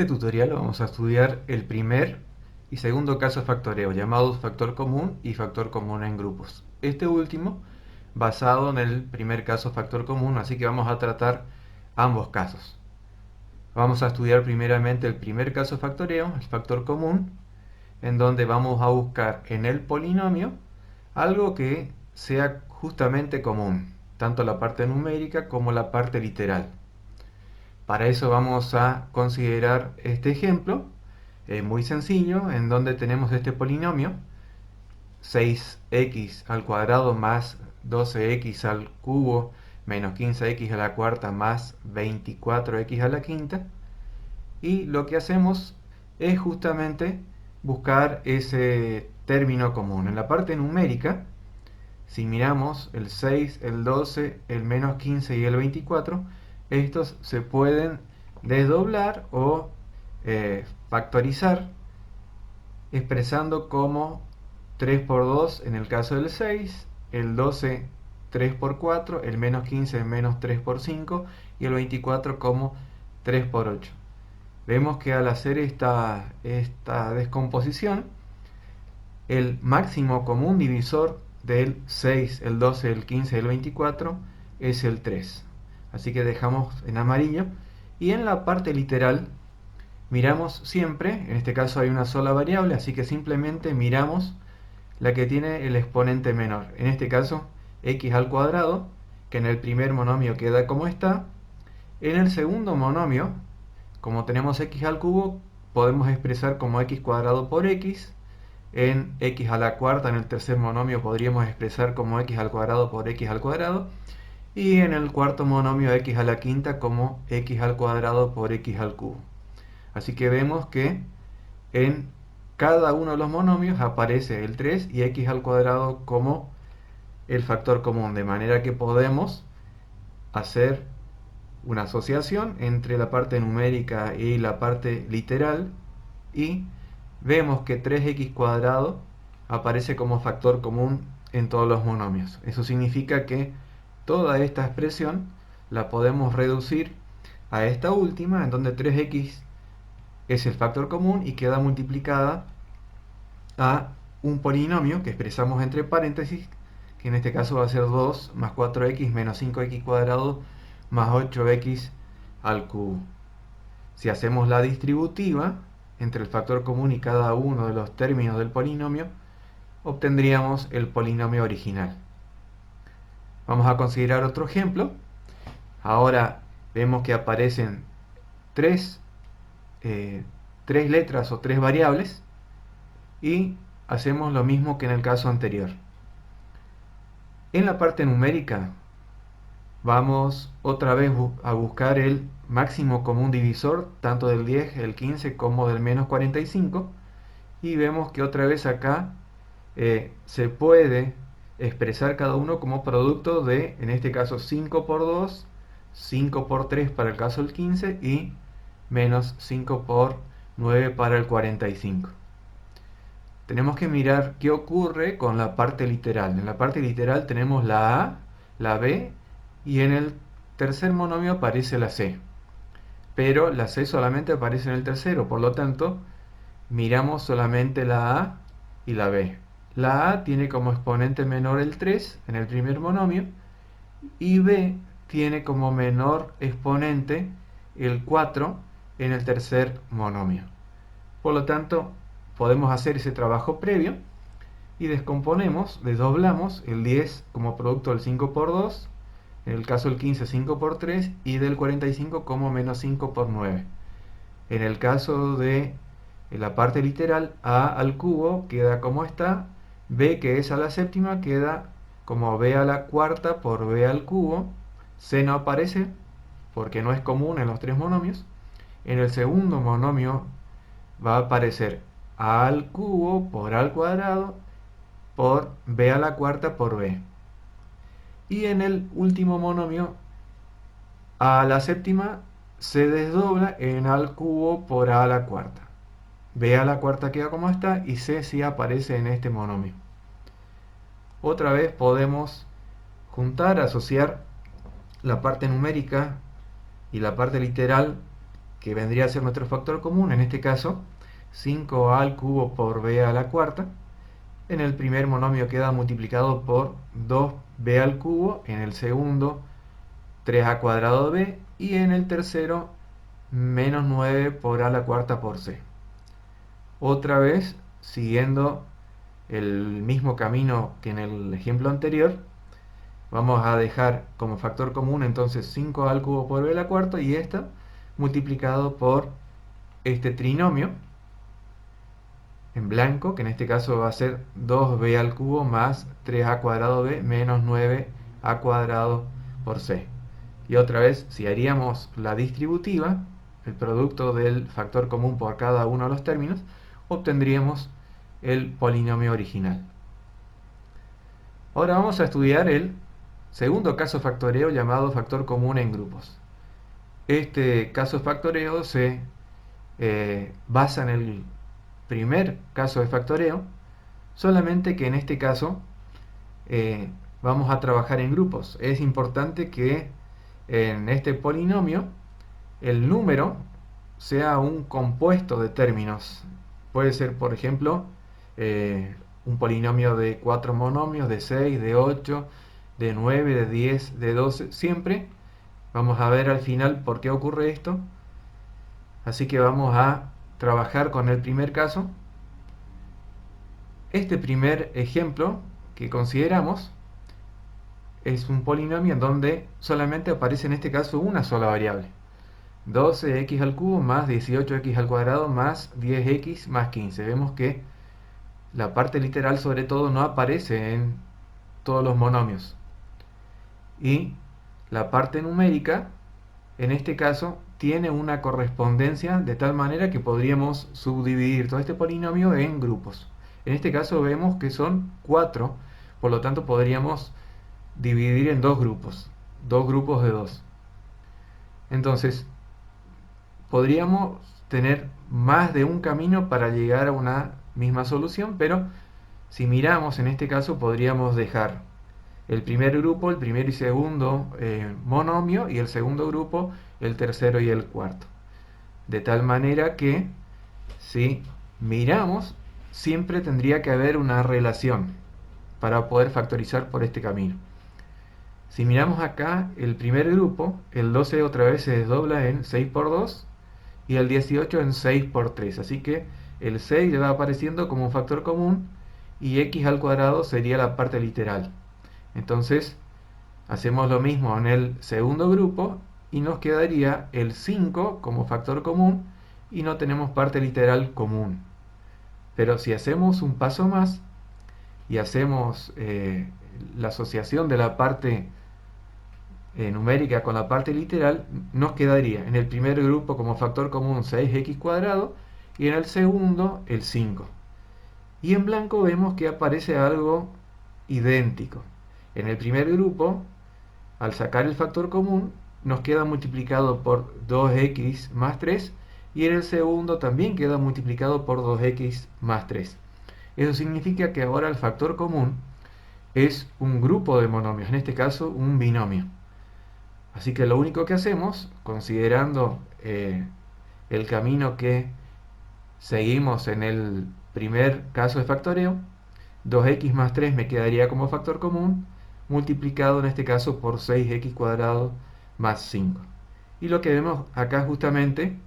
este tutorial vamos a estudiar el primer y segundo caso de factoreo, llamados factor común y factor común en grupos. Este último basado en el primer caso factor común, así que vamos a tratar ambos casos. Vamos a estudiar primeramente el primer caso de factoreo, el factor común, en donde vamos a buscar en el polinomio algo que sea justamente común, tanto la parte numérica como la parte literal. Para eso vamos a considerar este ejemplo, muy sencillo, en donde tenemos este polinomio, 6x al cuadrado más 12x al cubo menos 15x a la cuarta más 24x a la quinta. Y lo que hacemos es justamente buscar ese término común. En la parte numérica, si miramos el 6, el 12, el menos 15 y el 24, estos se pueden desdoblar o factorizar expresando como 3 por 2 en el caso del 6, el 12 3 por 4, el menos 15 menos 3 por 5 y el 24 como 3 por 8. Vemos que al hacer esta descomposición, el máximo común divisor del 6, el 12, el 15 y el 24 es el 3. Así que dejamos en amarillo. Y en la parte literal miramos siempre, en este caso hay una sola variable, así que simplemente miramos la que tiene el exponente menor. En este caso, x al cuadrado, que en el primer monomio queda como está. En el segundo monomio, como tenemos x al cubo, podemos expresar como x cuadrado por x. En x a la cuarta, en el tercer monomio, podríamos expresar como x al cuadrado por x al cuadrado. Y en el cuarto monomio, x a la quinta, como x al cuadrado por x al cubo. Así que vemos que en cada uno de los monomios aparece el 3 y x al cuadrado como el factor común, de manera que podemos hacer una asociación entre la parte numérica y la parte literal y vemos que 3x cuadrado aparece como factor común en todos los monomios. Eso significa que toda esta expresión la podemos reducir a esta última, en donde 3x es el factor común y queda multiplicada a un polinomio que expresamos entre paréntesis, que en este caso va a ser 2 más 4x menos 5x cuadrado más 8x al cubo. Si hacemos la distributiva entre el factor común y cada uno de los términos del polinomio, obtendríamos el polinomio original. Vamos a considerar otro ejemplo. Ahora vemos que aparecen tres letras o tres variables y hacemos lo mismo que en el caso anterior. En la parte numérica vamos otra vez a buscar el máximo común divisor tanto del 10, el 15 como del menos 45 y vemos que otra vez acá se puede expresar cada uno como producto de, en este caso, 5 por 2, 5 por 3 para el caso del 15 y menos 5 por 9 para el 45. Tenemos que mirar qué ocurre con la parte literal. En la parte literal tenemos la A, la B y en el tercer monomio aparece la C. Pero la C solamente aparece en el tercero, por lo tanto, miramos solamente la A y la B. La A tiene como exponente menor el 3 en el primer monomio y B tiene como menor exponente el 4 en el tercer monomio. Por lo tanto, podemos hacer ese trabajo previo y desdoblamos el 10 como producto del 5 por 2, en el caso del 15 5 por 3 y del 45 como menos 5 por 9. En el caso de la parte literal, a al cubo queda como está, b que es a la séptima queda como b a la cuarta por b al cubo, c no aparece porque no es común en los tres monomios. En el segundo monomio va a aparecer a al cubo por a al cuadrado por b a la cuarta por b. Y en el último monomio, a la séptima se desdobla en a al cubo por a la cuarta. B a la cuarta queda como está y C sí aparece en este monomio. Otra vez podemos juntar, asociar la parte numérica y la parte literal que vendría a ser nuestro factor común, en este caso 5a al cubo por b a la cuarta. En el primer monomio queda multiplicado por 2b al cubo, en el segundo 3a cuadrado de b y en el tercero menos 9 por a la cuarta por c. Otra vez, siguiendo el mismo camino que en el ejemplo anterior, vamos a dejar como factor común entonces 5 al cubo por b a la cuarta y esto multiplicado por este trinomio en blanco, que en este caso va a ser 2b al cubo más 3a cuadrado b menos 9a cuadrado por c. Y otra vez, si haríamos la distributiva, el producto del factor común por cada uno de los términos, obtendríamos el polinomio original. Ahora vamos a estudiar el segundo caso factoreo llamado factor común en grupos. Este caso factoreo se basa en el primer caso de factoreo, solamente que en este caso vamos a trabajar en grupos. Es importante que en este polinomio el número sea un compuesto de términos. Puede ser, por ejemplo, un polinomio de 4 monomios, de 6, de 8, de 9, de 10, de 12. Siempre vamos a ver al final por qué ocurre esto. Así que vamos a trabajar con el primer caso. Este primer ejemplo que consideramos es un polinomio en donde solamente aparece en este caso una sola variable. 12x al cubo más 18x al cuadrado más 10x más 15. Vemos que la parte literal sobre todo no aparece en todos los monomios. Y la parte numérica, en este caso, tiene una correspondencia de tal manera que podríamos subdividir todo este polinomio en grupos. En este caso vemos que son 4, por lo tanto podríamos dividir en dos grupos de 2. Entonces, podríamos tener más de un camino para llegar a una misma solución, pero si miramos en este caso podríamos dejar el primer grupo, el primero y segundo monomio, y el segundo grupo, el tercero y el cuarto. De tal manera que si miramos, siempre tendría que haber una relación para poder factorizar por este camino. Si miramos acá el primer grupo, el 12 otra vez se desdobla en 6 por 2 y el 18 en 6 por 3. Así que el 6 le va apareciendo como un factor común y x al cuadrado sería la parte literal. Entonces hacemos lo mismo en el segundo grupo y nos quedaría el 5 como factor común y no tenemos parte literal común. Pero si hacemos un paso más y hacemos la asociación de la parte numérica con la parte literal, nos quedaría en el primer grupo como factor común 6x cuadrado y en el segundo el 5. Y en blanco vemos que aparece algo idéntico. En el primer grupo, al sacar el factor común, nos queda multiplicado por 2x más 3 y en el segundo también queda multiplicado por 2x más 3. Eso significa que ahora el factor común es un grupo de monomios, en este caso un binomio. Así que lo único que hacemos, considerando el camino que seguimos en el primer caso de factoreo, 2x más 3 me quedaría como factor común, multiplicado en este caso por 6x cuadrado más 5. Y lo que vemos acá justamente,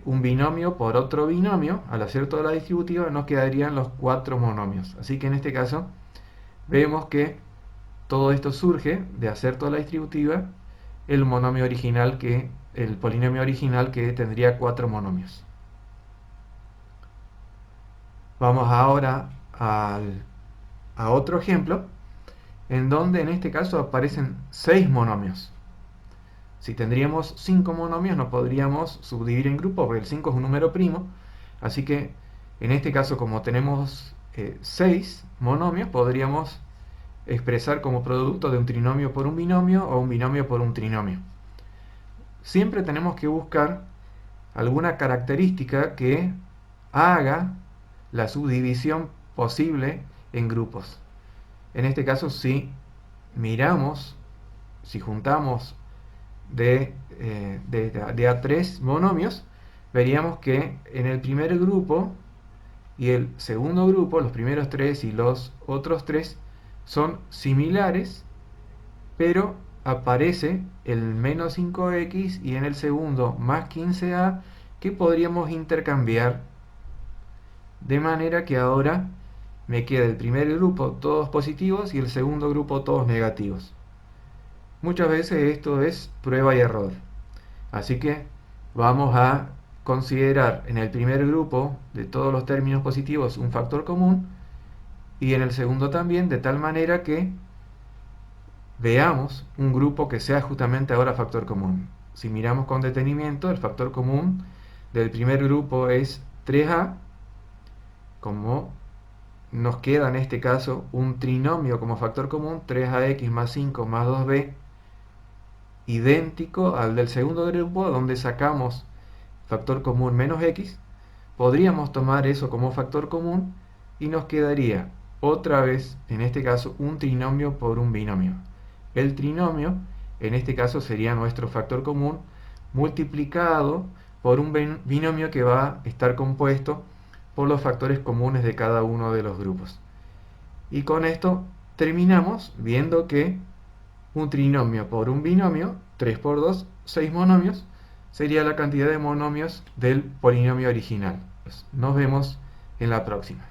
un binomio por otro binomio, al hacer toda la distributiva nos quedarían los 4 monomios. Así que en este caso vemos que todo esto surge de hacer toda la distributiva, el polinomio original que tendría 4 monomios. Vamos ahora a otro ejemplo, en donde en este caso aparecen 6 monomios. Si tendríamos 5 monomios, no podríamos subdividir en grupos, porque el 5 es un número primo. Así que en este caso, como tenemos 6 monomios, podríamos expresar como producto de un trinomio por un binomio o un binomio por un trinomio. Siempre tenemos que buscar alguna característica que haga la subdivisión posible en grupos. En este caso, si miramos, si juntamos de a 3 monomios, veríamos que en el primer grupo y el segundo grupo, los primeros 3 y los otros 3, son similares, pero aparece el menos 5x y en el segundo más 15a que podríamos intercambiar, de manera que ahora me queda el primer grupo todos positivos y el segundo grupo todos negativos. Muchas veces esto es prueba y error. Así que vamos a considerar en el primer grupo de todos los términos positivos un factor común y en el segundo también, de tal manera que veamos un grupo que sea justamente ahora factor común. Si miramos con detenimiento, el factor común del primer grupo es 3a, como nos queda en este caso un trinomio como factor común, 3ax más 5 más 2b, idéntico al del segundo grupo, donde sacamos factor común menos x. Podríamos tomar eso como factor común y nos quedaría otra vez, en este caso, un trinomio por un binomio. El trinomio, en este caso, sería nuestro factor común multiplicado por un binomio que va a estar compuesto por los factores comunes de cada uno de los grupos. Y con esto terminamos viendo que un trinomio por un binomio, 3 por 2, 6 monomios, sería la cantidad de monomios del polinomio original. Nos vemos en la próxima.